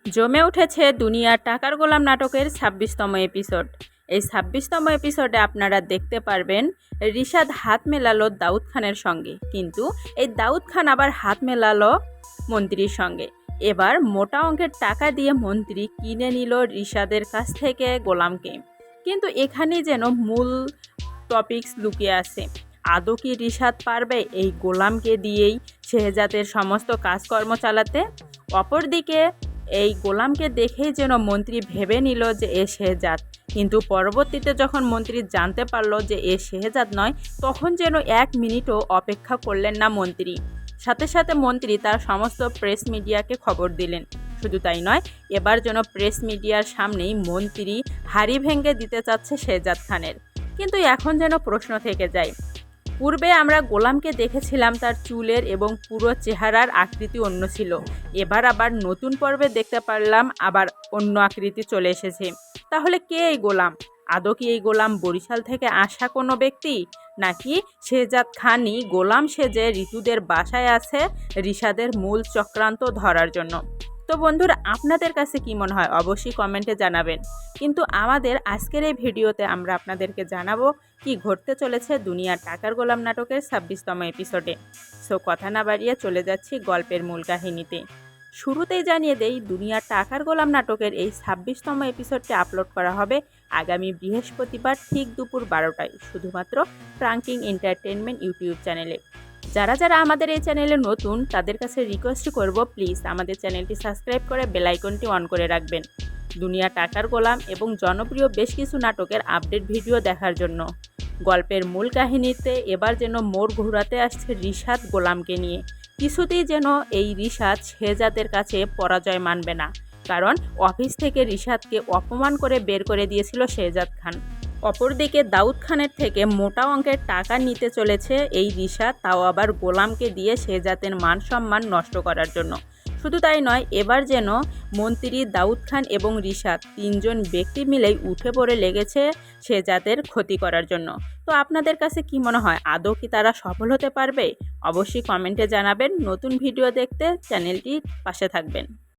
জমে উঠেছে দুনিয়ার টাকার গোলাম নাটকের ২৬তম এপিসোড। এই ২৬তম এপিসোডে আপনারা দেখতে পারবেন রিশাদ হাত মেলালো দাউদ খানের সঙ্গে, কিন্তু এই দাউদ খান আবার হাত মেলালো মন্ত্রীর সঙ্গে। এবার মোটা অঙ্কের টাকা দিয়ে মন্ত্রী কিনে নিল রিশাদের কাছ থেকে গোলামকে, কিন্তু এখানেই যেন মূল টপিকস লুকিয়ে আছে। আদৌ কি রিশাদ পারবে এই গোলামকে দিয়েই শেহজাদের সমস্ত কাজকর্ম চালাতে? অপরদিকে এই গোলামকে দেখেই যেন মন্ত্রী ভেবে নিল যে এ শেহজাদ, কিন্তু পরবর্তীতে যখন মন্ত্রী জানতে পারল যে এ শেহজাদ নয়, তখন যেন ১ মিনিটও অপেক্ষা করলেন না মন্ত্রী। সাথে সাথে মন্ত্রী তার সমস্ত প্রেস মিডিয়াকে খবর দিলেন। শুধু তাই নয়, এবার যেন প্রেস মিডিয়ার সামনেই মন্ত্রী হাড়ি ভেঙে দিতে চাচ্ছে শেহজাদ খানের। কিন্তু এখন যেন প্রশ্ন থেকে যায়, পূর্বে আমরা গোলামকে দেখেছিলাম তার চুলের এবং পুরো চেহারার আকৃতি অন্য ছিল, এবার আবার নতুন পর্বে দেখতে পারলাম আবার অন্য আকৃতি চলে এসেছে। তাহলে কে এই গোলাম? আদৌ কি এই গোলাম বরিশাল থেকে আসা কোনো ব্যক্তি, নাকি শেহজাদ খানই গোলাম সেজে ঋতুদের বাসায় আছে রিশাদের মূল চক্রান্ত ধরার জন্য? তো বন্ধুরা, আপনাদের কাছে কি মনে হয় অবশ্যই কমেন্টে জানাবেন। কিন্তু আমাদের আজকের এই ভিডিওতে আমরা আপনাদেরকে জানাবো কি ঘটতে চলেছে দুনিয়ার টাকার গোলাম নাটকের ২৬তম এপিসোডে। সো কথা না বাড়িয়ে চলে যাচ্ছি গল্পের মূল কাহিনীতে। শুরুতেই জানিয়ে দেই, দুনিয়ার টাকার গোলাম নাটকের এই ২৬তম এপিসোডটি আপলোড করা হবে আগামী বৃহস্পতিবার ঠিক দুপুর ১২টায়, শুধুমাত্র প্রাঙ্কিং এন্টারটেনমেন্ট ইউটিউব চ্যানেলে। যারা যারা আমাদের এই চ্যানেলে নতুন, তাদের কাছে রিকোয়েস্ট করব প্লিজ আমাদের চ্যানেলটি সাবস্ক্রাইব করে বেল আইকনটি অন করে রাখবেন দুনিয়া টাকার গোলাম এবং জনপ্রিয় বেশ কিছু নাটকের আপডেট ভিডিও দেখার জন্য। গল্পের মূল কাহিনীতে এবার যেন মোড় ঘোরাতে আসছে রিশাদ গোলামকে নিয়ে। কিছুতেই যেন এই রিশাদ শেহজাদের কাছে পরাজয় মানবে না, কারণ অফিস থেকে রিশাদকে অপমান করে বের করে দিয়েছিল শেহজাদ খান। অপরদিকে দাউদ খানের থেকে মোটা অঙ্কের টাকা নিতে চলেছে এই রিশাদ, তাও আবার গোলামকে দিয়ে শেহজাদের মান সম্মান নষ্ট করার জন্য। শুধু তাই নয়, এবার যেন মন্ত্রী, দাউদ খান এবং রিশাদ তিনজন ব্যক্তি মিলেই উঠে পড়ে লেগেছে শেহজাদের ক্ষতি করার জন্য। তো আপনাদের কাছে কি মনে হয়, আদৌ কি তারা সফল হতে পারবে? অবশ্যই কমেন্টে জানাবেন। নতুন ভিডিও দেখতে চ্যানেলটির পাশে থাকবেন।